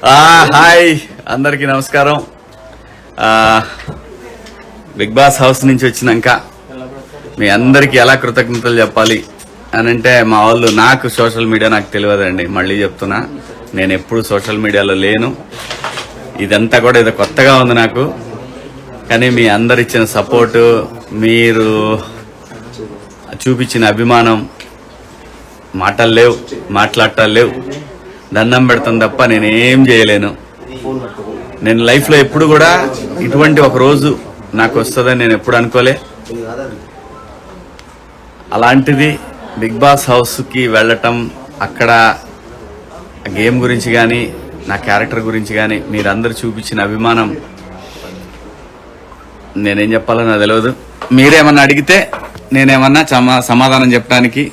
Hi అందరికీ నమస్కారం. Big Boss house నుంచి వచ్చినాక మీ అందరికీ ఎలా కృతజ్ఞతలు చెప్పాలి అని అంటే, మా వాళ్ళు నాకు సోషల్ మీడియా నాకు తెలియదండి. మళ్ళీ చెప్తున్నా, నేను ఎప్పుడు సోషల్ మీడియాలో లేను. ఇదంతా కూడా ఇది కొత్తగా ఉంది నాకు. కానీ మీ అందరు ఇచ్చిన సపోర్టు, మీరు చూపించిన అభిమానం, మాటలు లేవు, మాట్లాడటాలు లేవు. దండం పెడతాను తప్ప నేనేం చేయలేను. నేను లైఫ్లో ఎప్పుడు కూడా ఇటువంటి ఒక రోజు నాకు వస్తుందని నేను ఎప్పుడు అనుకోలే. అలాంటిది బిగ్ బాస్ హౌస్కి వెళ్ళటం, అక్కడ గేమ్ గురించి కానీ నా క్యారెక్టర్ గురించి కానీ మీరందరూ చూపించిన అభిమానం నేనేం చెప్పాలో నాకు తెలియదు. మీరేమన్నా అడిగితే నేనేమన్నా సమాధానం చెప్పడానికి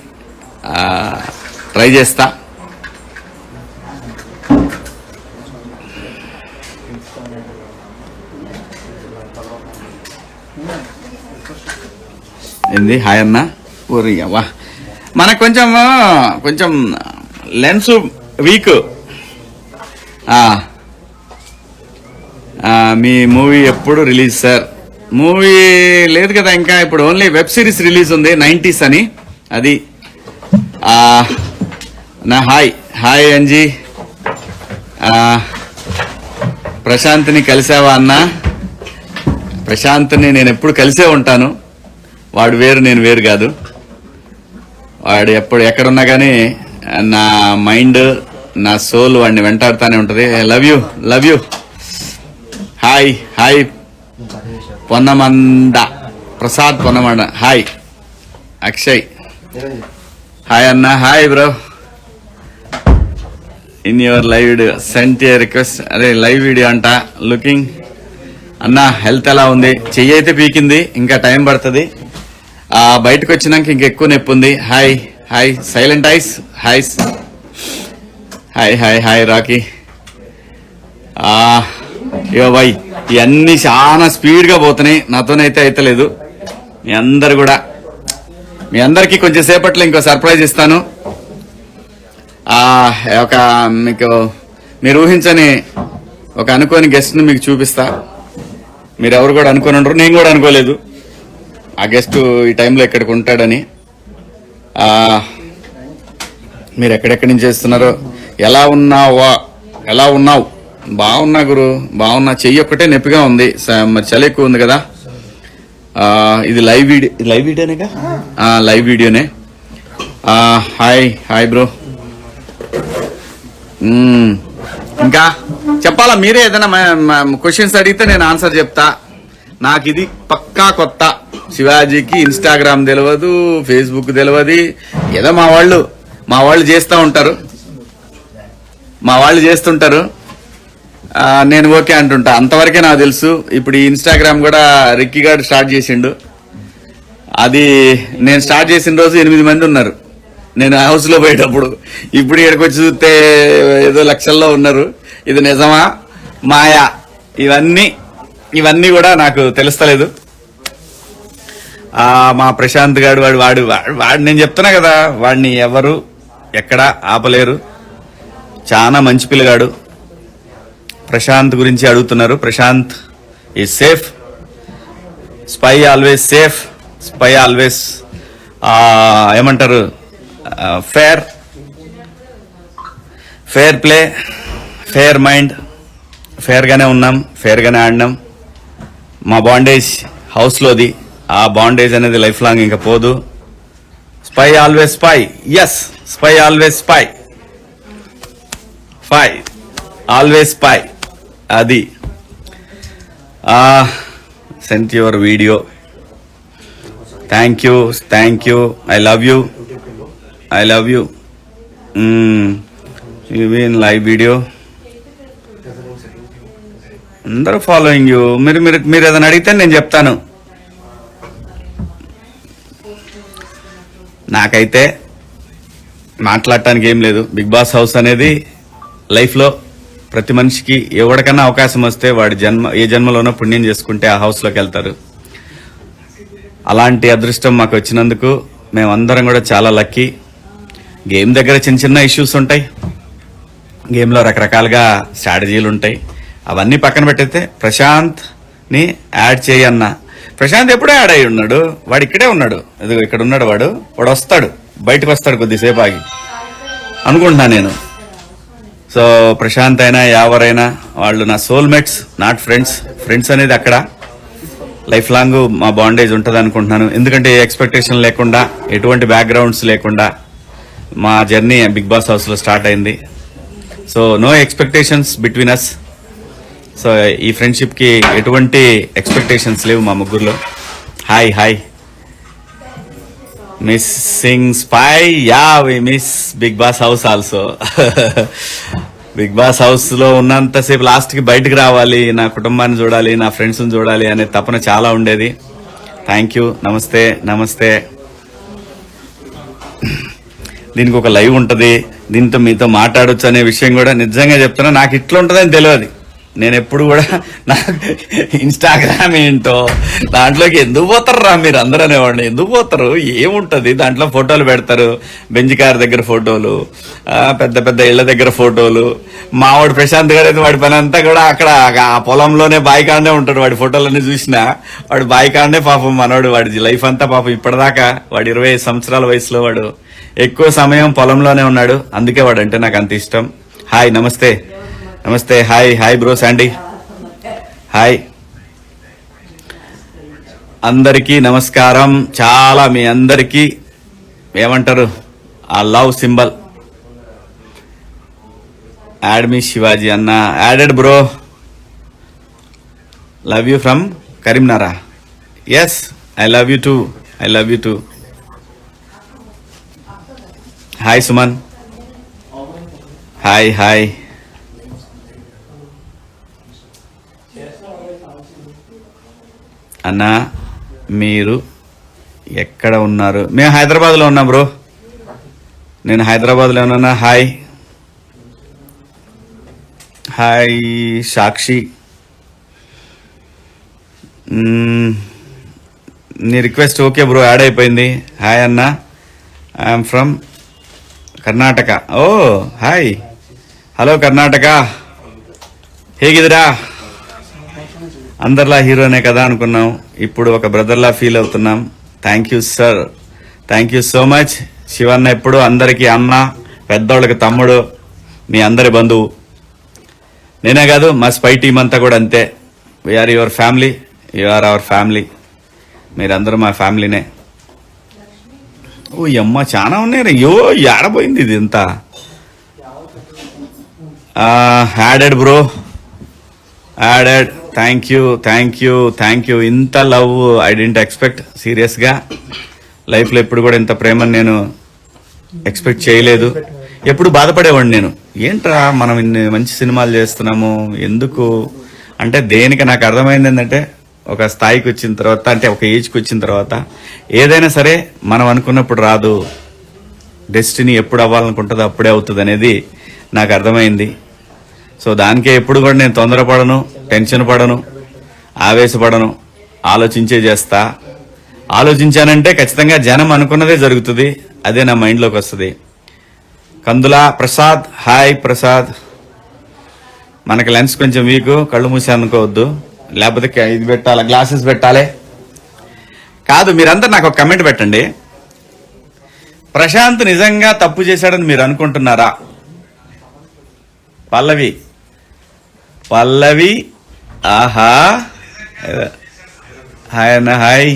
ట్రై చేస్తా. ఏంది హాయ్ అన్న ఊరియవా. మనకు కొంచెం లెన్స్ వీక్. మీ మూవీ ఎప్పుడు రిలీజ్ సార్? మూవీ లేదు కదా ఇంకా, ఇప్పుడు ఓన్లీ వెబ్ సిరీస్ రిలీజ్ ఉంది 90s అని. అది నా హాయ్ అంజీ. ప్రశాంత్ని కలిసావా అన్న? ప్రశాంత్ని నేను ఎప్పుడు కలిసే ఉంటాను. వాడు వేరు, నేను వేరు కాదు. వాడు ఎక్కడున్నా కానీ నా మైండ్, నా సోల్ వాడిని వెంటాడుతూనే ఉంటుంది. Love you. Hi Ponnamanda Prasad Ponnamanda. Hi Akshay. Hi అన్న. Hi bro. In your live video sent a request. అరే లైవ్ వీడియో అంట. లుకింగ్ అన్న, హెల్త్ ఎలా ఉంది? చెయ్యి అయితే పీకింది, ఇంకా టైం పడుతుంది. బయటకు వచ్చినాక ఇంకెక్కువ నొప్పి ఉంది. Hi silent ice. Hi Rocky. ఇవో బాయ్, ఇవన్నీ చాలా స్పీడ్గా పోతున్నాయి, నాతోనైతే అయితలేదు. మీ అందరికీ కొంచెం సేపట్లో ఇంకో సర్ప్రైజ్ ఇస్తాను. మీకు మీరు ఊహించని ఒక అనుకోని గెస్ట్ని మీకు చూపిస్తా. మీరు ఎవరు కూడా అనుకోని ఉండరు, నేను కూడా అనుకోలేదు ఆ గెస్ట్ ఈ టైంలో ఇక్కడికి ఉంటాడని. మీరు ఎక్కడెక్కడి నుంచి చేస్తున్నారో, ఎలా ఉన్నావు? బాగున్నా గురు, బాగున్నా. చెయ్యి ఒక్కటే నొప్పిగా ఉంది, మరి చలి ఎక్కువ ఉంది కదా. ఇది లైవ్ వీడియోనేగా? లైవ్ వీడియోనే. Hi bro. ఇంకా చెప్పాలా? మీరే ఏదైనా క్వశ్చన్స్ అడిగితే నేను ఆన్సర్ చెప్తా. నాకు ఇది పక్కా కొత్త. శివాజీకి ఇన్స్టాగ్రామ్ తెలియదు, ఫేస్బుక్ తెలియదు. ఏదో మా వాళ్ళు చేస్తుంటారు, నేను ఓకే అంటుంటా. అంతవరకే నాకు తెలుసు. ఇప్పుడు ఈ ఇన్స్టాగ్రామ్ కూడా రిక్కీ గారు స్టార్ట్ చేసిండు. అది నేను స్టార్ట్ చేసిన రోజు 8 మంది ఉన్నారు నేను హౌస్లో పోయేటప్పుడు. ఇప్పుడు ఇక్కడికి వచ్చి చూస్తే ఏదో లక్షల్లో ఉన్నారు. ఇది నిజమా మాయా? ఇవన్నీ కూడా నాకు తెలుస్తలేదు. మా ప్రశాంత్ గారు వాడు నేను చెప్తున్నా కదా, వాడిని ఎవరు ఎక్కడ ఆపలేరు. చాలా మంచి పిల్లగాడు. ప్రశాంత్ గురించి అడుగుతున్నారు. Prashanth is safe. Spy always safe. Spy always ఏమంటారు, ఫేర్ ప్లే, ఫేర్ మైండ్. ఫేర్గానే ఉన్నాం, ఫేర్గానే ఆడినాం. మా బాండేజ్ హౌస్లోది. ఆ బాండేజ్ అనేది లైఫ్ లాంగ్ ఇంకా పోదు. Spy always spy. Yes, spy always spy. Always spy. అది sent your video. Thank you. I love you. In live video అందరూ ఫాలోయింగ్ యూ. మీరు ఏదైనా అడిగితే నేను చెప్తాను. నాకైతే మాట్లాడటానికి ఏం లేదు. బిగ్ బాస్ హౌస్ అనేది లైఫ్లో ప్రతి మనిషికి ఎవరికన్నా అవకాశం వస్తే వాడి ఏ జన్మలోనో పుణ్యం చేసుకుంటే ఆ హౌస్లోకి వెళ్తారు. అలాంటి అదృష్టం మాకు వచ్చినందుకు మేమందరం కూడా చాలా లక్కీ. గేమ్ దగ్గర చిన్న చిన్న ఇష్యూస్ ఉంటాయి, గేమ్లో రకరకాలుగా స్ట్రాటజీలు ఉంటాయి. అవన్నీ పక్కన పెట్టయితే ప్రశాంత్ని యాడ్ చేయన్నా. ప్రశాంత్ ఎప్పుడూ యాడ్ అయి ఉన్నాడు, వాడు ఇక్కడే ఉన్నాడు, ఇదిగో ఇక్కడ ఉన్నాడు. వాడు వస్తాడు, బయటకు వస్తాడు కొద్దిసేపు ఆగి అనుకుంటున్నా నేను. సో ప్రశాంత్ అయినా ఎవరైనా వాళ్ళు నా సోల్మేట్స్, నాట్ ఫ్రెండ్స్. ఫ్రెండ్స్ అనేది అక్కడ లైఫ్ లాంగ్ మా బాండేజ్ ఉంటుంది అనుకుంటున్నాను. ఎందుకంటే ఏ ఎక్స్పెక్టేషన్ లేకుండా, ఎటువంటి బ్యాక్గ్రౌండ్స్ లేకుండా మా జర్నీ బిగ్ బాస్ హౌస్లో స్టార్ట్ అయింది. So no expectations between us. So ఈ ఫ్రెండ్షిప్కి ఎటువంటి ఎక్స్పెక్టేషన్స్ లేవు మా ముగ్గురులో. Hi hi missing spy, ya we miss Bigg Boss house also. Bigg Boss house లో ఉన్నంతసేపు లాస్ట్కి బయటకు రావాలి, నా కుటుంబాన్ని చూడాలి, నా ఫ్రెండ్స్ని చూడాలి అనే తపన చాలా ఉండేది. Thank you. నమస్తే నమస్తే. దీనికి ఒక లైవ్ ఉంటుంది, దీంతో మీతో మాట్లాడొచ్చు అనే విషయం కూడా నిజంగా చెప్తున్నా, నాకు ఇట్లా ఉంటుందని తెలియదు. నేను ఎప్పుడు కూడా నాకు ఇన్స్టాగ్రామ్ ఏంటో దాంట్లోకి ఎందుకు పోతారు రా మీరు అందరూ అనేవాడిని. ఎందుకు పోతారు, ఏముంటుంది దాంట్లో, ఫోటోలు పెడతారు, బెంజ్ కార్ దగ్గర ఫోటోలు, పెద్ద పెద్ద ఇళ్ల దగ్గర ఫోటోలు. మావాడు ప్రశాంత్ గారు అయితే వాడి పని అంతా కూడా అక్కడ ఆ పొలంలోనే బాయికాడనే ఉంటాడు. వాడి ఫోటోలన్నీ చూసినా వాడు బాయికాడనే పాపం మనోడు, వాడి లైఫ్ అంతా పాపం ఇప్పటిదాకా వాడు 25 సంవత్సరాల వయసులో వాడు ఎక్కువ సమయం పొలంలోనే ఉన్నాడు. అందుకే వాడు అంటే నాకు అంత ఇష్టం. హాయ్ నమస్తే నమస్తే. Hi hi bro Sandy. Hi అందరికీ నమస్కారం. చాలా మీ అందరికీ ఏమంటారు ఆ love symbol. Add me Shivaji అన్న. Added bro. Love you from Karimnagar. Yes I love you too. I love you too. Hi Suman. Hi hi. అన్నా మీరు ఎక్కడ ఉన్నారు? మేము హైదరాబాద్లో ఉన్నాం బ్రో. నేను హైదరాబాద్లో ఉన్నా. Hi hi Sakshi. నీ రిక్వెస్ట్ ఓకే బ్రో, యాడ్ అయిపోయింది. హాయ్ అన్న. I'm from Karnataka. Oh hi, hello Karnataka. ಹೇಗಿದ್ದೀರಾ? అందరిలా హీరోనే కదా అనుకున్నాం, ఇప్పుడు ఒక బ్రదర్లా ఫీల్ అవుతున్నాం. Thank you sir, thank you so much. Shivanna ఎప్పుడు అందరికీ అన్న, పెద్దోళ్ళకి తమ్ముడు, మీ అందరి బంధువు. నేనే కాదు, మా స్పై టీం అంతా కూడా అంతే. We are your family, you are our family. మీరందరూ మా ఫ్యామిలీనే. ఓ అమ్మ చాలా ఉన్నాయి. అయ్యో ఏడపోయింది ఇది ఇంత. Added bro, added. Thank you thank you thank you. ఇంత లవ్ ఐ డెంట్ ఎక్స్పెక్ట్. సీరియస్గా లైఫ్లో ఎప్పుడు కూడా ఇంత ప్రేమను నేను ఎక్స్పెక్ట్ చేయలేదు. ఎప్పుడు బాధపడేవాడిని నేను, ఏంట్రా మనం ఇన్ని మంచి సినిమాలు చేస్తున్నాము ఎందుకు అంటే. దేనికి నాకు అర్థమైంది ఏంటంటే, ఒక స్థాయికి వచ్చిన తర్వాత, అంటే ఒక ఏజ్కి వచ్చిన తర్వాత ఏదైనా సరే మనం అనుకున్నప్పుడు రాదు. డెస్టినీ ఎప్పుడు అవ్వాలనుకుంటుందో అప్పుడే అవుతుంది అనేది నాకు అర్థమైంది. సో దానికే ఎప్పుడు కూడా నేను తొందరపడను, టెన్షన్ పడను, ఆవేశపడను, ఆలోచించే చేస్తా. ఆలోచించానంటే ఖచ్చితంగా జనం అనుకున్నదే జరుగుతుంది. అదే నా మైండ్లోకి వస్తుంది. కందులా ప్రసాద్. హాయ్ ప్రసాద్. మనకి లెన్స్ కొంచెం వీక్, కళ్ళు మూసి అనుకోవద్దు, లేకపోతే ఇది పెట్టాలి, గ్లాసెస్ పెట్టాలి. కాదు, మీరంతా నాకు ఒక కమెంట్ పెట్టండి. ప్రశాంత్ నిజంగా తప్పు చేశాడని మీరు అనుకుంటున్నారా? పల్లవి పల్లవి. ఆహా, హాయ్ అన్న. హాయ్.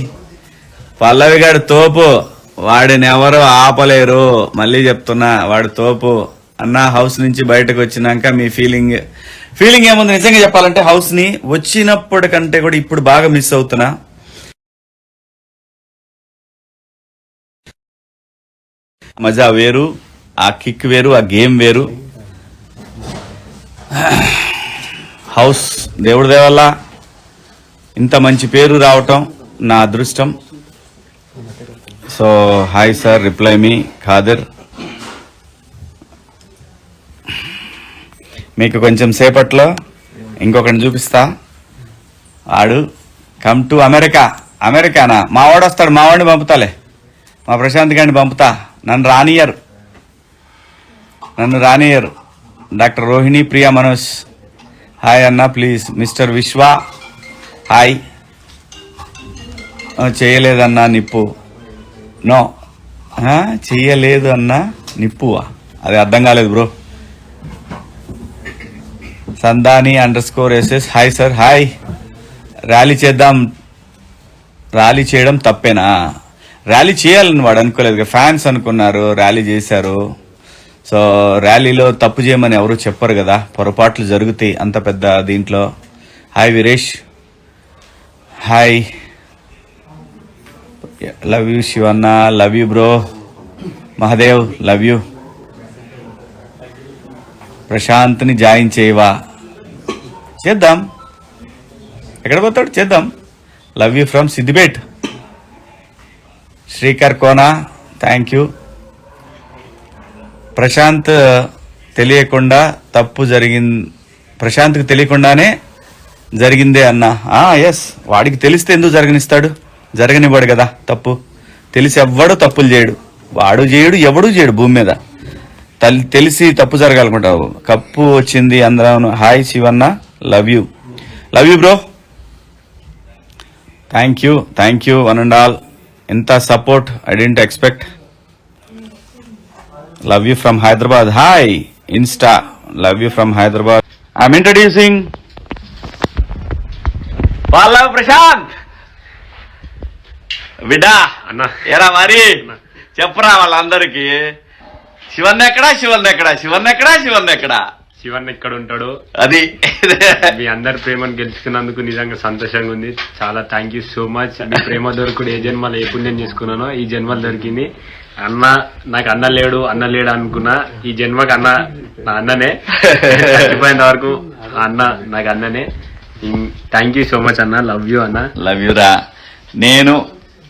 పల్లవి గారు తోపు, వాడిని ఎవరు ఆపలేరు. మళ్ళీ చెప్తున్నా, వాడు తోపు అన్న. హౌస్ నుంచి బయటకు వచ్చినాక మీ ఫీలింగ్ ఏముంది? నిజంగా చెప్పాలంటే హౌస్ ని వచ్చినప్పటికంటే కూడా ఇప్పుడు బాగా మిస్ అవుతున్నా. మజా వేరు, ఆ కిక్ వేరు, ఆ గేమ్ వేరు. హౌస్ దేవుడి దేవల్ల ఇంత మంచి పేరు రావటం నా అదృష్టం. సో హాయ్ సార్, రిప్లై మీ ఖాదర్. మీకు కొంచెం సేపట్లో ఇంకొకరిని చూపిస్తా. ఆడు కమ్ టు అమెరికా. అమెరికానా? మా వాడు వస్తాడు, మా వాడిని పంపుతాలే, మా ప్రశాంత్ గారిని పంపుతా. నన్ను రానియరు. డాక్టర్ రోహిణి ప్రియా మనోజ్ హాయ్ అన్న ప్లీజ్. మిస్టర్ విశ్వ హాయ్. చేయలేదన్నా నిప్పు నో చెయ్యలేదు అన్న నిప్పువా, అది అర్థం కాలేదు bro. Sandani _SS hi sir hi. Rally చేద్దాం, ర్యాలీ చేయడం తప్పేనా? ర్యాలీ చేయాలని వాడు అనుకోలేదు, ఫ్యాన్స్ అనుకున్నారు, ర్యాలీ చేశారు. సో ర్యాలీలో తప్పు చేయమని ఎవరు చెప్పరు కదా, పొరపాట్లు జరుగుతాయి అంత పెద్ద దీంట్లో. Hi Veeresh hi. Love you Shivanna, love you bro. Mahadev love you. ప్రశాంత్ని జాయిన్ చేయవా? చేద్దాం, ఎక్కడ పోతాడు చేద్దాం. Love you from Siddipet. Srikar Kona thank you. Prashant తెలియకుండా తప్పు జరిగింది, ప్రశాంత్కి తెలియకుండానే జరిగిందే అన్న. ఎస్, వాడికి తెలిస్తే ఎందుకు జరగనిస్తాడు? జరగనివ్వడు కదా తప్పు. తెలిసి ఎవ్వడు తప్పులు చేయడు, వాడు చేయడు, ఎవడు చేయడు భూమి మీద. తెలిసి తప్పు జరగాలనుకుంటావు. కప్పు వచ్చింది అందరం. Hi Shivanna, love you, love you bro. Thank you one and all. ఎంత support, I didn't expect. Love you from Hyderabad. Hi insta, love you from Hyderabad. I'm introducing Pallav Prashant. బిడ్డా అన్న ఏరా మరి చెప్పరా వాళ్ళందరికి. శివన్ ఎక్కడా, శివన్ ఎక్కడా, శివన్ ఎక్కడా, శివన్ ఎక్కడా? శివన్ ఎక్కడ ఉంటాడు? అది మీ అందరి ప్రేమను గెలుచుకున్నందుకు నిజంగా సంతోషంగా ఉంది. చాలా థ్యాంక్ యూ సో మచ్. మీ ప్రేమ దొరకడు ఏ జన్మలో ఏ పుణ్యం చేసుకున్నానో ఈ జన్మలు దొరికింది. అన్న నాకు అన్న లేడు అనుకున్నా, ఈ జన్మకి అన్న నా అన్ననే. చచ్చిపోయేంత వరకు అన్న నాకు అన్ననే. థ్యాంక్ యూ సో మచ్ అన్న, లవ్ యూ అన్న. లవ్ యూ రా. నేను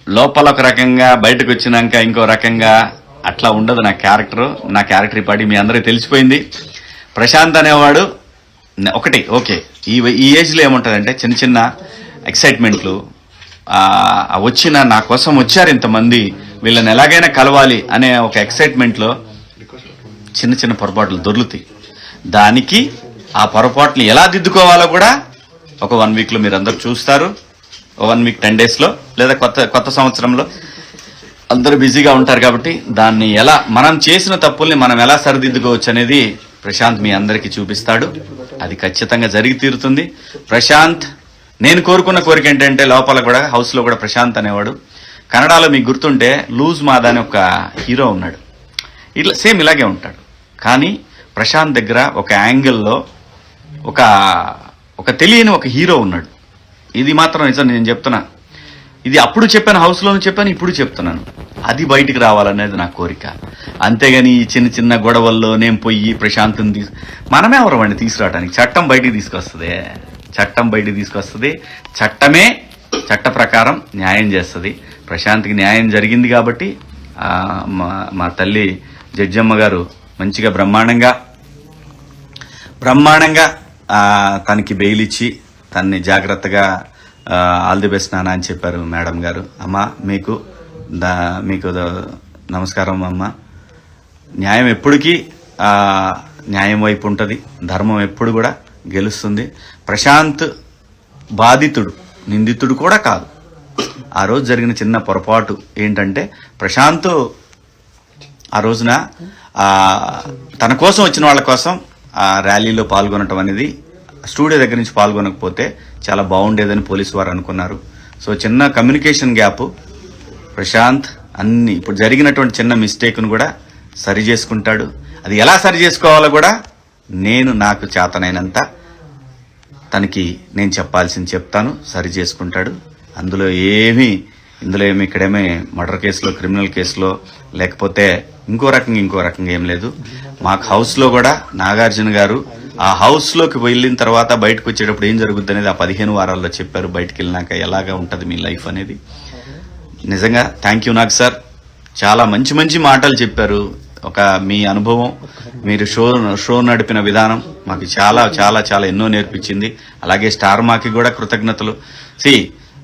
లోపల ఒక రకంగా, బయటకు వచ్చినాక ఇంకో రకంగా, అట్లా ఉండదు నా క్యారెక్టర్ పడి మీ అందరికీ తెలిసిపోయింది. ప్రశాంత్ అనేవాడు ఒకటి ఓకే. ఈ ఏజ్లో ఏముంటుందంటే చిన్న చిన్న ఎక్సైట్మెంట్లు, నా కోసం వచ్చారు ఇంతమంది, వీళ్ళని ఎలాగైనా కలవాలి అనే ఒక ఎక్సైట్మెంట్లో చిన్న చిన్న పొరపాట్లు దొర్లుతాయి. దానికి ఆ పొరపాట్లు ఎలా దిద్దుకోవాలో కూడా ఒక 1 వీక్లో మీరు అందరూ చూస్తారు. 1 వీక్ 10 డేస్లో, లేదా కొత్త సంవత్సరంలో అందరూ బిజీగా ఉంటారు కాబట్టి దాన్ని ఎలా, మనం చేసిన తప్పుల్ని మనం ఎలా సరిదిద్దుకోవచ్చు అనేది ప్రశాంత్ మీ అందరికీ చూపిస్తాడు. అది ఖచ్చితంగా జరిగి తీరుతుంది. ప్రశాంత్, నేను కోరుకున్న కోరిక ఏంటంటే లోపల కూడా, హౌస్లో కూడా ప్రశాంత్ అనేవాడు, కన్నడలో మీకు గుర్తుంటే లూజ్ మాదా అని ఒక హీరో ఉన్నాడు, ఇట్లా సేమ్ ఇలాగే ఉంటాడు. కానీ ప్రశాంత్ దగ్గర ఒక యాంగిల్లో ఒక తెలియని ఒక హీరో ఉన్నాడు. ఇది మాత్రం నిజం, నేను చెప్తున్నా. ఇది అప్పుడు చెప్పాను, హౌస్లోనూ చెప్పాను, ఇప్పుడు చెప్తున్నాను. అది బయటికి రావాలనేది నా కోరిక. అంతేగాని ఈ చిన్న చిన్న గొడవల్లో నేను పోయి ప్రశాంత్ని మనమే ఎవరమండి తీసుకురావడానికి? చట్టం బయటికి తీసుకొస్తుంది. చట్టమే చట్ట ప్రకారం న్యాయం చేస్తుంది. ప్రశాంత్కి న్యాయం జరిగింది కాబట్టి మా తల్లి జడ్జమ్మ గారు మంచిగా బ్రహ్మాండంగా తనకి బెయిల్ ఇచ్చి తన్ని జాగ్రత్తగా ఆల్ ది బెస్ట్ నాన్న అని చెప్పారు మేడం గారు. అమ్మ మీకు నమస్కారం అమ్మ. న్యాయం ఎప్పటికీ న్యాయం వైపు ఉంటుంది, ధర్మం ఎప్పుడు కూడా గెలుస్తుంది. ప్రశాంత్ బాధితుడు, నిందితుడు కూడా కాదు. ఆ రోజు జరిగిన చిన్న పొరపాటు ఏంటంటే, ప్రశాంత్ ఆ రోజున తన కోసం వచ్చిన వాళ్ళ కోసం ఆ ర్యాలీలో పాల్గొనటం అనేది, స్టూడియో దగ్గర నుంచి పాల్గొనకపోతే చాలా బాగుండేదని పోలీసు వారు అనుకున్నారు. సో చిన్న కమ్యూనికేషన్ గ్యాప్. ప్రశాంత్ అన్ని ఇప్పుడు జరిగినటువంటి చిన్న మిస్టేక్ను కూడా సరి చేసుకుంటాడు. అది ఎలా సరి చేసుకోవాలో కూడా నాకు చేతనైనంత తనకి నేను చెప్పాల్సింది చెప్తాను, సరి చేసుకుంటాడు. ఇందులో ఏమి ఇక్కడేమీ మర్డర్ కేసులో, క్రిమినల్ కేసులో, లేకపోతే ఇంకో రకంగా ఏం లేదు. మాకు హౌస్లో కూడా నాగార్జున గారు ఆ హౌస్లోకి వెళ్ళిన తర్వాత బయటకు వచ్చేటప్పుడు ఏం జరుగుద్ది అనేది ఆ 15 వారాల్లో చెప్పారు. బయటకు వెళ్ళినాక ఎలాగా ఉంటుంది మీ లైఫ్ అనేది. నిజంగా థ్యాంక్ యూ నాగ్ సార్. చాలా మంచి మాటలు చెప్పారు. మీ అనుభవం, మీరు షో నడిపిన విధానం మాకు చాలా చాలా చాలా ఎన్నో నేర్పించింది. అలాగే స్టార్ మాకి కూడా కృతజ్ఞతలు.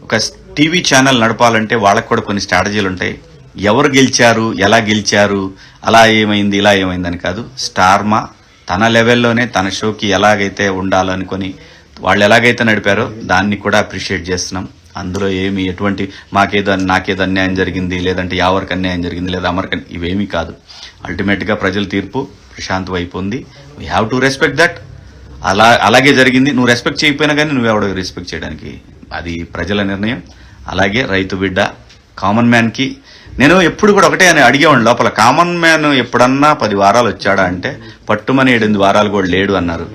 ఒక టీవీ ఛానల్ నడపాలంటే వాళ్ళకు కూడా కొన్ని స్ట్రాటజీలు ఉంటాయి. ఎవరు గెలిచారు, ఎలా గెలిచారు, అలా ఏమైంది, ఇలా ఏమైందని కాదు. స్టార్ మా తన లెవెల్లోనే తన షోకి ఎలాగైతే ఉండాలనుకొని వాళ్ళు ఎలాగైతే నడిపారో దాన్ని కూడా అప్రిషియేట్ చేస్తున్నాం. అందులో ఏమి ఎటువంటి నాకేదో అన్యాయం జరిగింది, లేదంటే యావరికి అన్యాయం జరిగింది, లేదా అమర్కి ఇవేమీ కాదు. అల్టిమేట్గా ప్రజల తీర్పు ప్రశాంత్ వైపు ఉంది. We have to respect that. అలాగే జరిగింది. నువ్వు రెస్పెక్ట్ చేయకపోయినా కానీ నువ్వెవడో రెస్పెక్ట్ చేయడానికి, అది ప్రజల నిర్ణయం. అలాగే రైతు బిడ్డ కామన్ మ్యాన్కి నేను ఎప్పుడు కూడా ఒకటే అని అడిగేవాడిని లోపల, కామన్ మ్యాన్ ఎప్పుడన్నా 10 వారాలు వచ్చాడా అంటే పట్టుమని 7 వారాలు కూడా లేడు అన్నారు.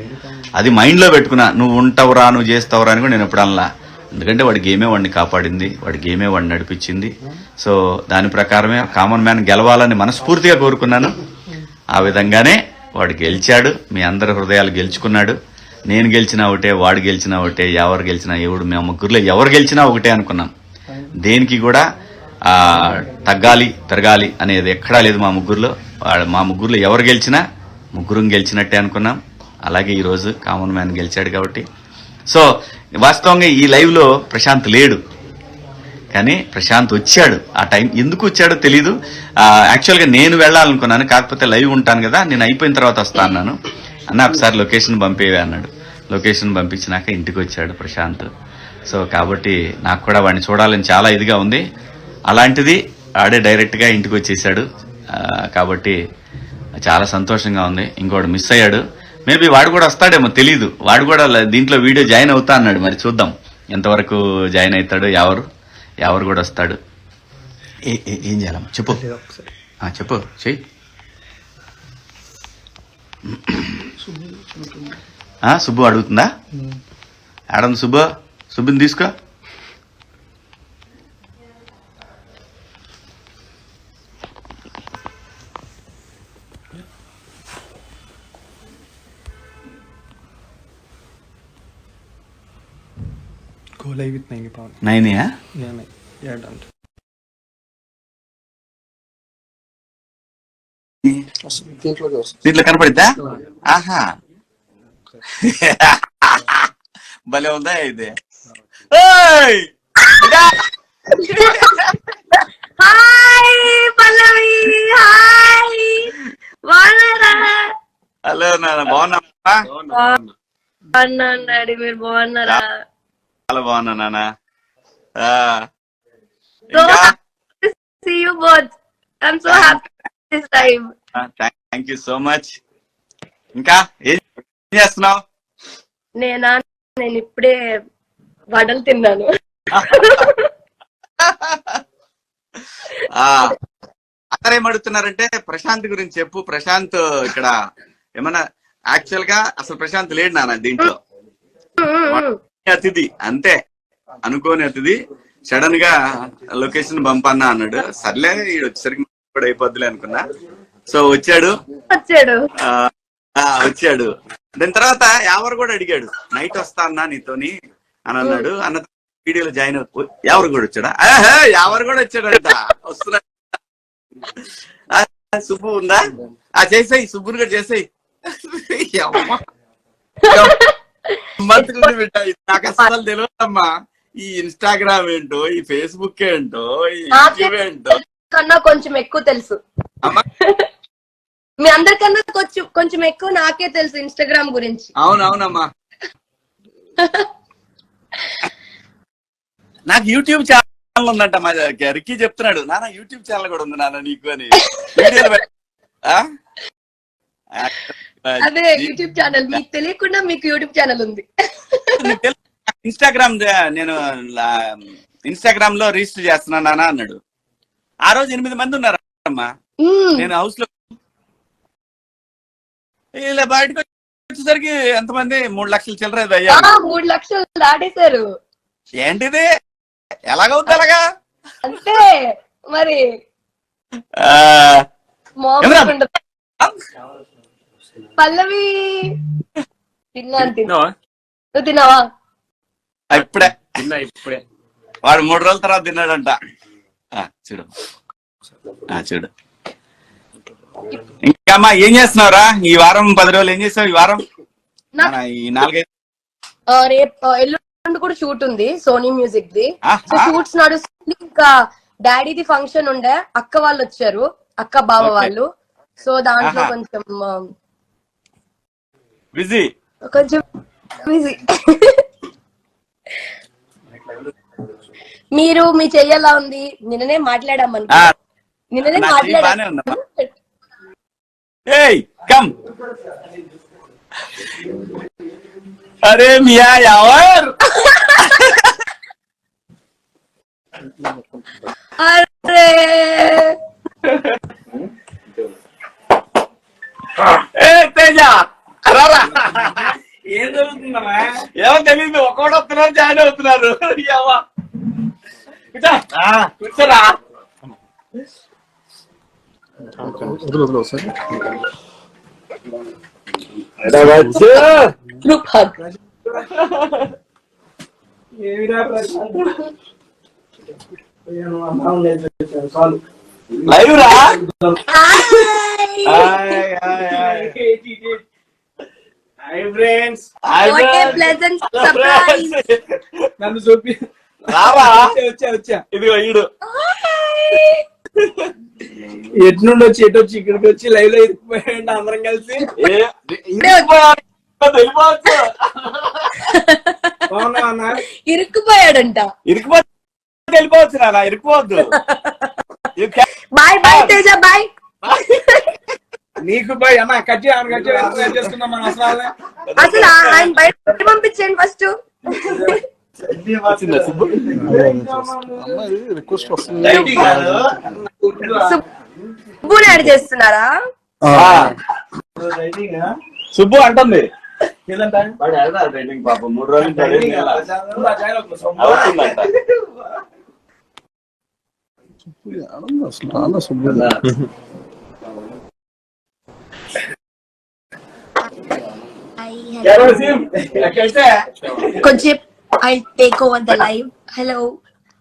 అది మైండ్లో పెట్టుకున్నా. నువ్వు ఉంటావురా, నువ్వు చేస్తావురా అని కూడా నేను ఎప్పుడు అనలా. ఎందుకంటే వాడి గేమే వాడిని కాపాడింది, వాడి గేమే వాడిని నడిపించింది. సో దాని ప్రకారమే కామన్ మ్యాన్ గెలవాలని మనస్ఫూర్తిగా కోరుకున్నాను. ఆ విధంగానే వాడు గెలిచాడు. మీ అందరి హృదయాలు గెలుచుకున్నాడు. నేను గెలిచినా ఒకటే, వాడు గెలిచినా ఒకటే, ఎవరు గెలిచినా మేము ముగ్గురులో ఎవరు గెలిచినా ఒకటే అనుకున్నాం. దేనికి కూడా తగ్గాలి తిరగాలి అనేది ఎక్కడా లేదు మా ముగ్గురులో ఎవరు గెలిచినా ముగ్గురం గెలిచినట్టే అనుకున్నాం. అలాగే ఈరోజు కామన్ మ్యాన్ గెలిచాడు కాబట్టి. సో వాస్తవంగా ఈ లైవ్ లో ప్రశాంత్ లేడు, కానీ ప్రశాంత్ వచ్చాడు. ఆ టైం ఎందుకు వచ్చాడో తెలీదు. యాక్చువల్గా నేను వెళ్ళాలనుకున్నాను, కాకపోతే లైవ్ ఉంటాను కదా, నేను అయిపోయిన తర్వాత వస్తా అన్నాను. అన్న ఒకసారి లొకేషన్ పంపేవే అన్నాడు. లొకేషన్ పంపించినాక ఇంటికి వచ్చాడు ప్రశాంత్. సో కాబట్టి నాకు కూడా వాడిని చూడాలని చాలా ఇదిగా ఉంది. అలాంటిది ఆడే డైరెక్ట్గా ఇంటికి వచ్చేసాడు. కాబట్టి చాలా సంతోషంగా ఉంది. ఇంకోటి మిస్ అయ్యాడు. మేబీ వాడు కూడా వస్తాడేమో తెలీదు. వాడు కూడా దీంట్లో వీడియో జాయిన్ అవుతా అన్నాడు. మరి చూద్దాం ఎంతవరకు జాయిన్ అవుతాడు. ఎవరు కూడా వస్తాడు. ఏం చేయాలమ్మా చెప్పు, చెప్పు చెయ్యి. సుబ్బు అడుగుతుందా? ఆడమ్ సుబ్బుని తీసుకో. Go live with 90 pound. 9? Yeah, 9. Yeah, done. దీంట్లో కనపడిద్దా? ఆహా, భలే ఉందా ఇది. హాయ్ పల్లవి, హాయ్ బాగున్నారా? హలో నాన్న, బాగున్నా? బాగున్నాను డాడీ, మీరు బాగున్నారా? చాలా బాగున్నా నాన్న. So happy to see you both. I'm so happy this time. Thank you so much. ఇంకా ఏం చేస్తున్నావు? నేను ఇప్పుడే వడలు తిన్నాను. అందరూ ఏం అడుగుతున్నారంటే ప్రశాంత్ గురించి చెప్పు. ప్రశాంత్ ఇక్కడ ఏమన్నా యాక్చువల్ గా అసలు ప్రశాంత్ లేడు నాన్న దీంట్లో. అతిథి అంతే, అనుకోని అతిథి. సడన్ గా లొకేషన్ పంపన్నా అన్నాడు. సర్లే ఈడు వచ్చేసరికి కూడా అయిపోద్దులే అనుకున్నా. సో వచ్చాడు. దాని తర్వాత ఎవరు కూడా అడిగాడు, నైట్ వస్తా అన్నా నీతోని అని అన్నాడు. అన్న వీడియోలో జాయిన్ అవుతూ ఎవరు కూడా వచ్చాడా? ఎవరు కూడా వచ్చాడంట. వస్తున్నా. సుబ్బు ఉందా? చేసాయి, సుబ్బుని కూడా చేసాయి. నాకు అసలు తెలియదమ్మా ఈ ఇన్స్టాగ్రామ్ ఏంటో, ఈ ఫేస్బుక్ ఏంటో, ఈ యూట్యూబ్ ఏంటో కన్నా కొంచెం ఎక్కువ తెలుసు. మీ అందరికన్నా కొంచెం ఎక్కువ నాకే తెలుసు ఇన్స్టాగ్రామ్ గురించి. అవునవునమ్మా. నాకు యూట్యూబ్ ఛానల్ ఉందంట. మా రిక్కీ చెప్తున్నాడు, నాన్న యూట్యూబ్ ఛానల్ కూడా ఉంది నాన్న నీకు అని. అదే యూట్యూబ్ ఛానల్. మీకు తెలియకుండా మీకు యూట్యూబ్ ఛానల్ ఉంది. ఇన్స్టాగ్రామ్ నేను ఇన్స్టాగ్రామ్ లో రిజిస్టర్ చేస్తున్నాను నాన్న అన్నాడు. ఆ రోజు 8 మంది ఉన్నారమ్మా. నేను హౌస్ లో ఇలా బయటకు వచ్చేసరికి ఎంతమంది 3 లక్షల చిల్లర అయ్యా. 3 లక్షలు దాటేశారు. ఏంటిది? ఎలాగవుతుంది అలాగా? అంతే మరి. పల్లవి తిన్నావా? నువ్వు తిన్నావా? ఇప్పుడే వాడు 3 రోజుల తర్వాత తిన్నాడంట. చూడు చూడు. ఇంకా అమ్మా ఏం చేస్తున్నావురా ఈ వారం? 10 రోజులు ఏం చేసావు ఈ వారం? ఈ 4-5 రేపు ఎల్లుండి కూడా షూట్ ఉంది సోనీ మ్యూజిక్ ది. షూట్స్ నడుస్తుంది. ఇంకా డాడీది ఫంక్షన్ ఉండే, అక్క వాళ్ళు వచ్చారు, అక్క బావ వాళ్ళు. సో దాంట్లో కొంచెం బిజీ. కొంచెం బిజీ. మీరు మీ చెయ్యి ఎలా ఉంది? నిన్ననే మాట్లాడామని. నిన్ననే మాట్లాడాం. ఏయ్ కమ్. అరే మియా యావర్. అరే ఏ తేజ రారా. ఏం జరుగుతుందా? ఏమో తెలియదు. ఒక్కోటి వస్తున్నారు, జాయిన్ అవుతున్నారు. కూర్చోరా. Group hug. లైవ్ రా. Hi friends. What a pleasant surprise. నన్ను చూపి రావా. వచ్చా ఇదిగో ఈడు. ఎటు నుండి వచ్చి ఎటు వచ్చి ఇక్కడికి వచ్చి లైవ్ లో ఇరికిపోయాడు అందరం కలిసి. వెళ్ళిపోవచ్చు. బాగున్నా అన్న? ఇరుక్కుపోయాడంట. ఇరికిపోతే వెళ్ళిపోవచ్చు నాన్న, ఇరికిపోవద్దు. Bye bye Teja bye. నీకు బాయ్ అన్న. కట్ చేసుకుందాం మన అసలు. అసలు ఆయన బయట పంపించండి ఫస్ట్. సుబ్బుని యాడ్ చేస్తున్నారా? సుబ్బు అంటుంది పాపం 3 రోజులు అవుతుందంట. కొంచెం I take over the live. Hello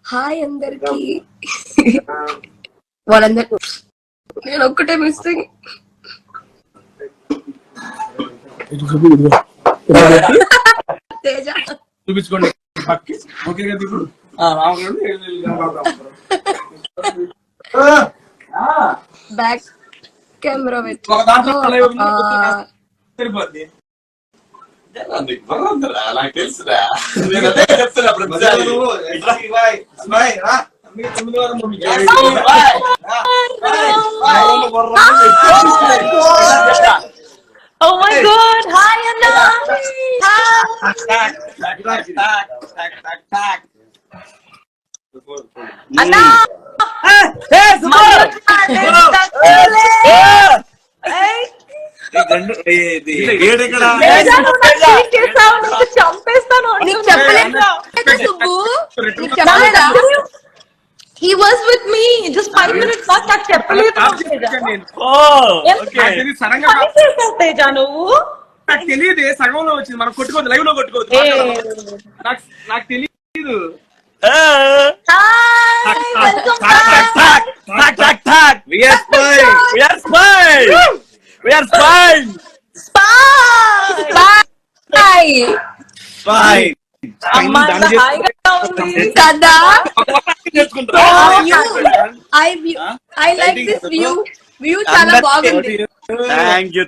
hi అందరికి. వాళ్ళందరు నేను ఒక్కటే మిస్సింగ్. తేజ చూపించుకోండి. ఓకే కదా ఇప్పుడు బ్యాక్ కెమెరా ఒక దాంట్లో live ఉంది, సరిపోద్ది. నాకు తెలుసురా. నేను అదే చెప్తున్నా ప్రతిసారి. Oh my God! Hi, Anna. Anna. చంపేస్తాను. నీకు చెప్పలేదా సుబ్బు? నీకు చెప్పలేదా? He was with me just 5 minutes back. నాకు చెప్పలేదు. సడన్ గా తేజ నువ్వు నాకు తెలియదు. సగంలో వచ్చింది. మనం కొట్టుకోవద్దు, లైవ్ లో కొట్టుకోవద్దు. నాకు తెలియదు. కదా. I like this view. View చాలా బాగుంది.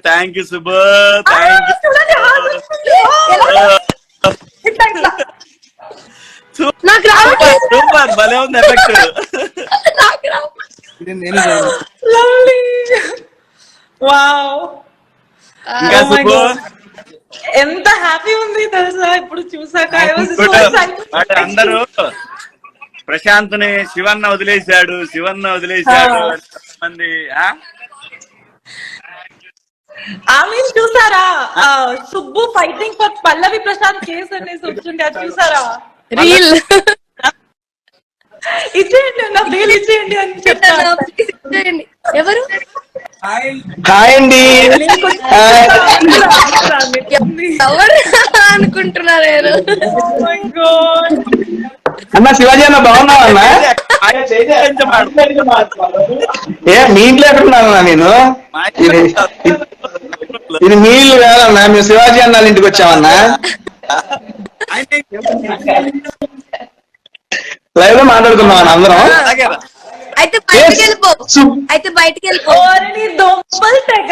Thank you Subbu. Thank you. నాకు రావట్లేదు. సూపర్ భలే ఉంది ఎఫెక్ట్. నాకు రావట్లేదు. లవ్లీ. వావ్. ఇంకా సుబ్బు ఎంత హ్యాపీ ఉంది తెలుసా ఇప్పుడు చూసాక. అందరూ ప్రశాంత్ని శివన్న వదిలేశాడు మంది. ఆమె చూసారా? Subbu fighting for Pallavi Prashanth case అనేసి వస్తుంటే అది చూసారా? రీల్ ఇచ్చేయండి, నా రీల్ ఇచ్చేయండి అని చెప్తాను. ఎవరు? హాయ్ అండి. ఎవరు అనుకుంటున్నారు నేను? అన్న శివాజీ అన్న బాగున్నావా అన్న? మీ ఇంట్లో ఎక్కడున్నా నేను? ఇది మీ ఇల్లు కాదన్నా, మేము శివాజీ అన్న వాళ్ళ ఇంటికి వచ్చామన్నా. లైవ్ లో మాట్లాడుకున్నాం అందరం. అయితే బయటికి వెళ్ళిపో. అయితే బయటికి వెళ్ళిపో. దొంపలు తెగ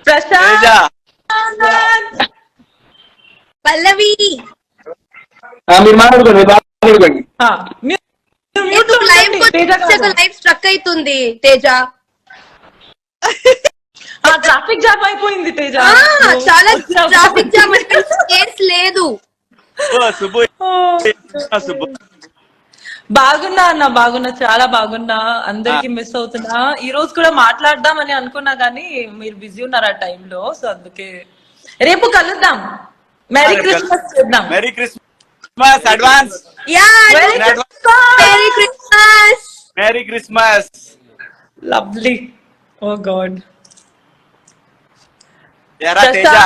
ప్రశాంత్ పల్లవి మీరు మాట్లాడుకోండి ఆ, మీరు mute లో లైవ్ ఉండండి, తేజ గారు. లైవ్ స్ట్రక్ అవుతుంది తేజ. ట్రాఫిక్ జామ్ అయిపోయింది తేజ. చాలా ట్రాఫిక్ జామ్ కేస్ లేదు. బాగున్నా అన్న, బాగున్నా, చాలా బాగున్నా. అందరికి మిస్ అవుతున్నా. ఈ రోజు కూడా మాట్లాడదాం అని అనుకున్నా కానీ మీరు బిజీ ఉన్నారు ఆ టైంలో, సో అందుకే రేపు కలుద్దాం. మెరీ క్రిస్మస్ చేద్దాం. Merry Christmas advance. Yeah Merry merry Christmas. Merry Christmas. Lovely. Oh god. ఎరా తేజ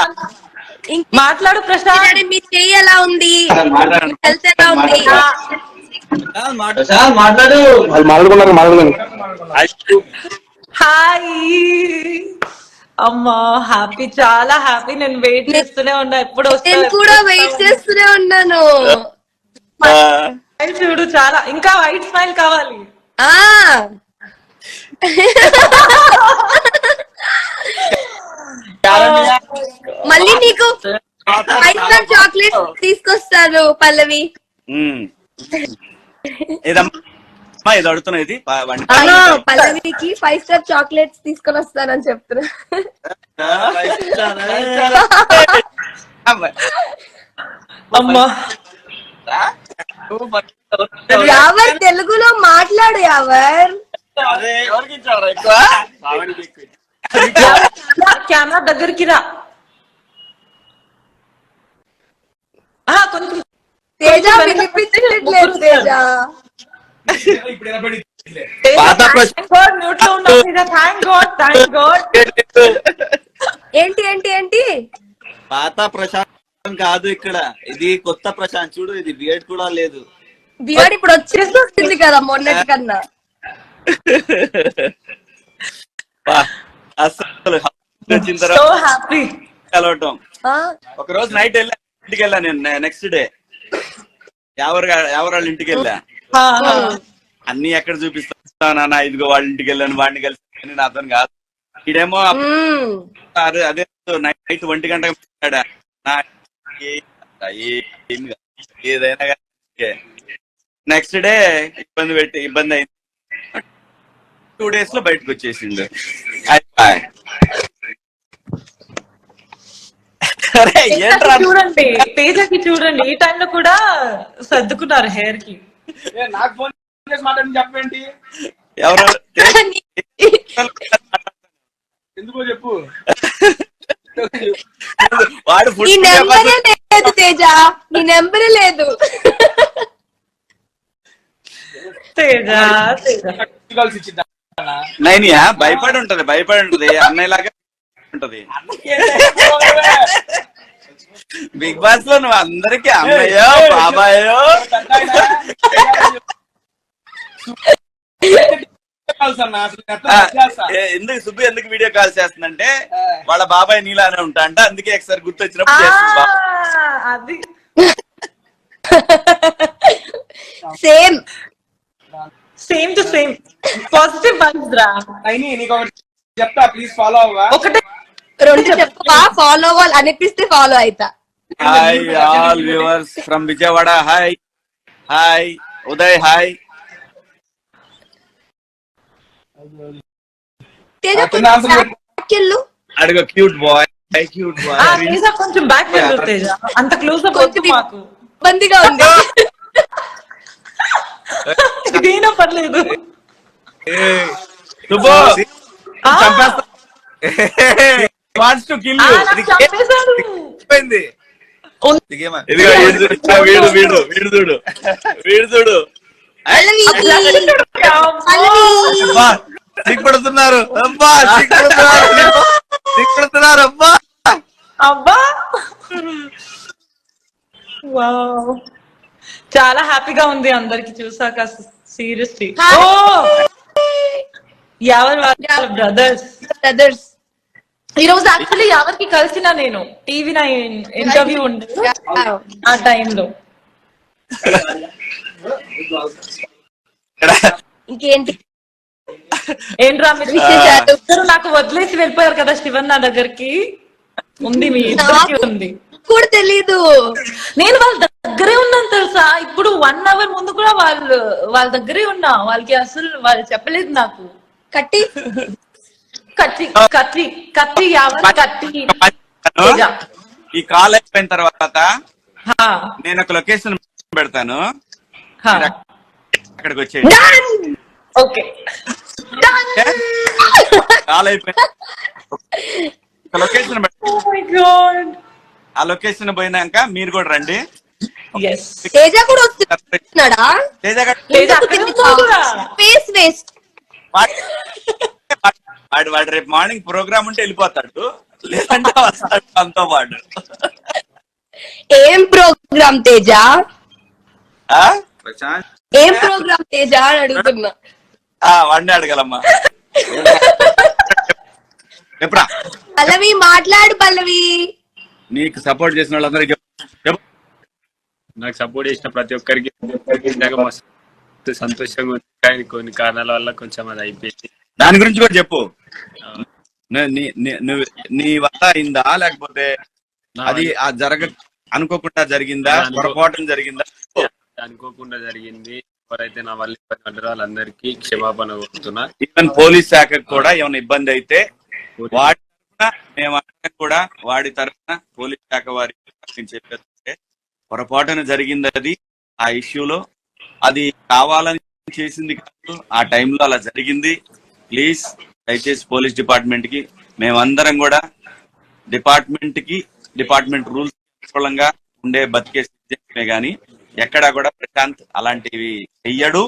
మాట్లాడు ప్రశాంత్. మీ చెయ్యి ఎలా ఉంది? హెల్త్ ఎలా ఉంది? మాట్లాడు. వాళ్ళు మాట్లాడుకోండి. హాయ్ అమ్మా, హ్యాపీ, చాలా హ్యాపీ. నేను వెయిట్ చేస్తూనే ఉన్నా, ఎప్పుడు నేను కూడా వెయిట్ చేస్తూనే ఉన్నాను. చూడు, చాలా ఇంకా వైట్ స్మైల్ కావాలి. ఆ మళ్ళీ నీకు 5 స్టార్ చాక్లెట్ తీసుకొస్తాను పల్లవి. ఏదమ్మా ఇది అడుగుతున్నా, ఇది పల్లవికి 5 స్టార్ చాక్లెట్స్ తీసుకొని వస్తానని చెప్తున్నా. అమ్మా యావర్ తెలుగులో మాట్లాడు యావర్. కెమెరా దగ్గరికి రా. కొంచెం తేజ వినిపించట్లేదు తేజ. మ్యూట్ లో ఉన్నావు Teja. Thank God, thank God. ఏంటి ఏంటి ఏంటి? పాత ప్రశాంత్ కాదు ఇక్కడ, ఇది కొత్త ప్రశాంత్. చూడు, ఇది బియర్డ్ కూడా లేదు. బియర్డ్ ఇప్పుడు వచ్చేస్తుంది కదా మొన్నటి కన్నా. అసలు సో హ్యాపీ కలవటం. ఒక రోజు నైట్ వెళ్ళా, ఇంటికి వెళ్ళా నేను. నెక్స్ట్ డే ఎవరు ఇంటికి వెళ్ళా. అన్ని ఎక్కడ చూపిస్తానా, ఇదిగో వాళ్ళ ఇంటికి వెళ్ళాను, వాడిని కలిసి నాతో కాదు. ఇడేమో అదే నైట్ 1 గంట ఏదైనా. నెక్స్ట్ డే ఇబ్బంది అయింది. 2 days లో బయటకు వచ్చేసిండు. చూడండి, తేజకి చూడండి, ఈ టైంలో కూడా సర్దుకున్నారు హెయిర్ కి. నాకు ఫోన్ చేసి మాట్లాడి చెప్పండి. ఎవరు ఎందుకో చెప్పు. వాడు నీ నెంబరే లేదు తేజ, నీ నెంబరే లేదు. తేజ కలిసి ఇచ్చిందా? నైనియా భయపడి ఉంటది అన్నయ్యలాగా ఉంటది. బిగ్ బాస్ లో నువ్వు అందరికి అన్నయ్యో బాబాయో. ఎందుకు సుబ్బు ఎందుకు వీడియో కాల్ చేస్తుందంటే వాళ్ళ బాబాయ్ నీలానే ఉంటా అంట, అందుకే ఒకసారి గుర్తొచ్చినప్పుడు చేస్తుంది. అది same same to same positive vibes రా. నీకు ఒకటి చెప్తా, ప్లీజ్ ఫాలో అవ్వా. ఒకటే 2 చెప్పవా? ఫాలో అవ్వాలి అనిపిస్తే ఫాలో అయితా. Hi all viewers from Vijayawada. Hi Uday. Hi Teja అడుగు. Cute bye. తేజ కొంచెం బ్యాక్ వెళ్ళు తేజ, అంత క్లోజ్ అప్ వద్దు మాకు, ఇబ్బందిగా ఉంది. ఏనా పర్లేదు. Wants to kill you. చంపేశాడు. ఇదిగో వీడు చూడు. సిగ్గుపడుతున్నారు అబ్బా. అబ్బా వావ్, చాలా హ్యాపీగా ఉంది అందరికి చూసాక. సీరియస్లీ. ఓ యావర్ వాళ్ళ బ్రదర్స్. ఈ రోజు యాక్చువల్లీ ఎవరికి కలిసిన నేను టీవీ 9 ఇంటర్వ్యూ ఉండే ఆ టైంలో. ఇంకేంటి ఏంట్రా మీరు విశేషాలు? ఇద్దరు నాకు వదిలేసి వెళ్ళిపోయారు కదా శివన్ నా దగ్గరికి. ఉంది మీ ఇద్దరికి ఉంది. కూడా తెలీదు. నేను వాళ్ళ దగ్గరే ఉన్నాను తెలుసా. ఇప్పుడు 1 hour ముందు కూడా వాళ్ళ దగ్గరే ఉన్నా. వాళ్ళకి అసలు వాళ్ళు చెప్పలేదు నాకు. కట్టి కత్తి కత్తి కత్తి యావత్ కత్తి తేజ. ఈ కాల్ అయిపోయిన తర్వాత హా, నేను ఒక లొకేషన్ పెడతాను, హా. అక్కడికి వచ్చేయండి. ఓకే కాల్ అయిపోయిన ఒక లొకేషన్ పెడతాను. Oh my God. ఆ లొకేషన్ పోయినాక మీరు కూడా రండి. Yes. తేజ కూడా వస్తున్నాడా? తేజ గారు తేజ అక్కడే ఉన్నాడు కూడా. Space waste. వాడు రేపు మార్నింగ్ ప్రోగ్రామ్ ఉంటే వెళ్ళిపోతాడు, లేదంటే వస్తాడు మనతో పాటు. ఏం ప్రోగ్రామ్ తేజ? ఆ? ఏం ప్రోగ్రామ్ తేజ అని అడుగుతున్నా. వాడిని అడగలమ్మా. ఎప్పుడా పల్లవి మాట్లాడు పల్లవి. నీకు సపోర్ట్ చేసిన వాళ్ళందరికీ చెప్పు. నాకు సపోర్ట్ చేసిన ప్రతి ఒక్కరికి నిజంగా మస్తు సంతోషంగా ఉంది. కానీ కొన్ని కారణాల వల్ల కొంచెం అది అయిపోయింది. దాని గురించి కూడా చెప్పు. నీ వల్ల అయిందా, లేకపోతే అది అనుకోకుండా జరిగిందా, పొరపాటున జరిగిందా? అనుకోకుండా జరిగింది. ఎవరైతే నా వల్ల ఇబ్బంది పడ్డారో వాళ్ళందరికీ క్షమాపణ కోరుతున్నా. ఈవెన్ పోలీస్ శాఖకు కూడా ఏమైనా ఇబ్బంది అయితే వాడి తరఫున మేమందరం కూడా వాడి తరఫున పోలీస్ శాఖ వారికి చెప్పేస్తే పొరపాటున జరిగింది అది. ఆ ఇష్యూలో అది కావాలని చేసింది కాదు, ఆ టైంలో అలా జరిగింది. ప్లీజ్ దయచేసి పోలీస్ డిపార్ట్మెంట్ కి మేమందరం కూడా డిపార్ట్మెంట్ రూల్స్ అనుకూలంగా ఉండే బతికే సిస్టమే గాని ఎక్కడా కూడా ప్రశాంత్ అలాంటివి చెయ్యడు.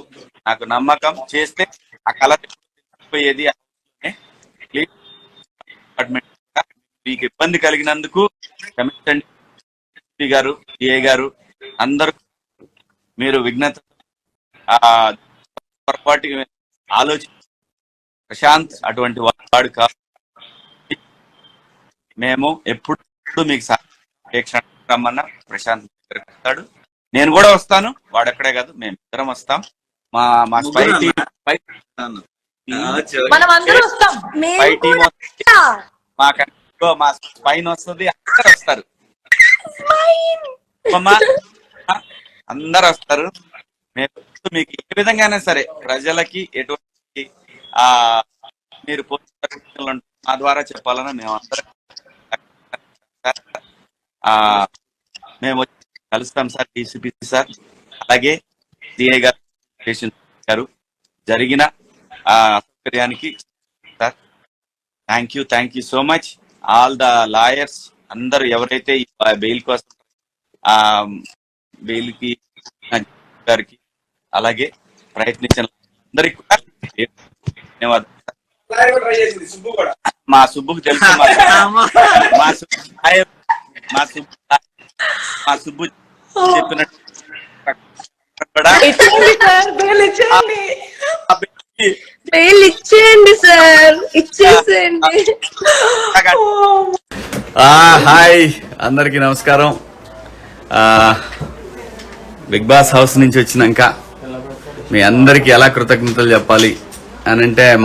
నాకు నమ్మకం. చేస్తే ఆ కళ పోయేది. ప్లీజ్ డిపార్ట్మెంట్ మీకు ఇబ్బంది కలిగినందుకు క్షమించండి. ఎస్పీ గారు, సిఐ గారు అందరూ మీరు విఘ్నత పొరపాటు ఆలోచి ప్రశాంత్ అటువంటి వాడు కాదు. మేము ఎప్పుడు మీకు రమ్మన్నా ప్రశాంత్ వస్తాడు. నేను కూడా వస్తాను. వాడెక్కడే కాదు, మేము ఇద్దరం వస్తాం. మా స్పై టీం మనం అందరూ వస్తాం. స్పై టీం మా స్పైన్ వస్తుంది. అందరు వస్తారు. అందరు వస్తారు. మేము మీకు ఏ విధంగానే సరే ప్రజలకి ఎటువంటి మీరు మా ద్వారా చెప్పాలని మేము అందరం మేము కలుస్తాం సార్. డీసీపీ సార్, అలాగే సిఐ గారు జరిగిన అసౌకర్యానికి sir thank you so much. All the lawyers అందరూ ఎవరైతే బెయిల్ కోసం బెయిల్ కి గారికి అలాగే ప్రయత్నించిన అందరికి కూడా ధన్యవాదాలు. మా సుబ్బుకు తెలుసు. మా సుబ్బు చెప్పినట్టు బెయిల్ ఇచ్చేయండి సార్, ఇచ్చేసేయండి. హాయ్ అందరికి నమస్కారం. బిగ్ బాస్ హౌస్ నుంచి వచ్చినాక మీ అందరికి ఎలా కృతజ్ఞతలు చెప్పాలి అని అంటే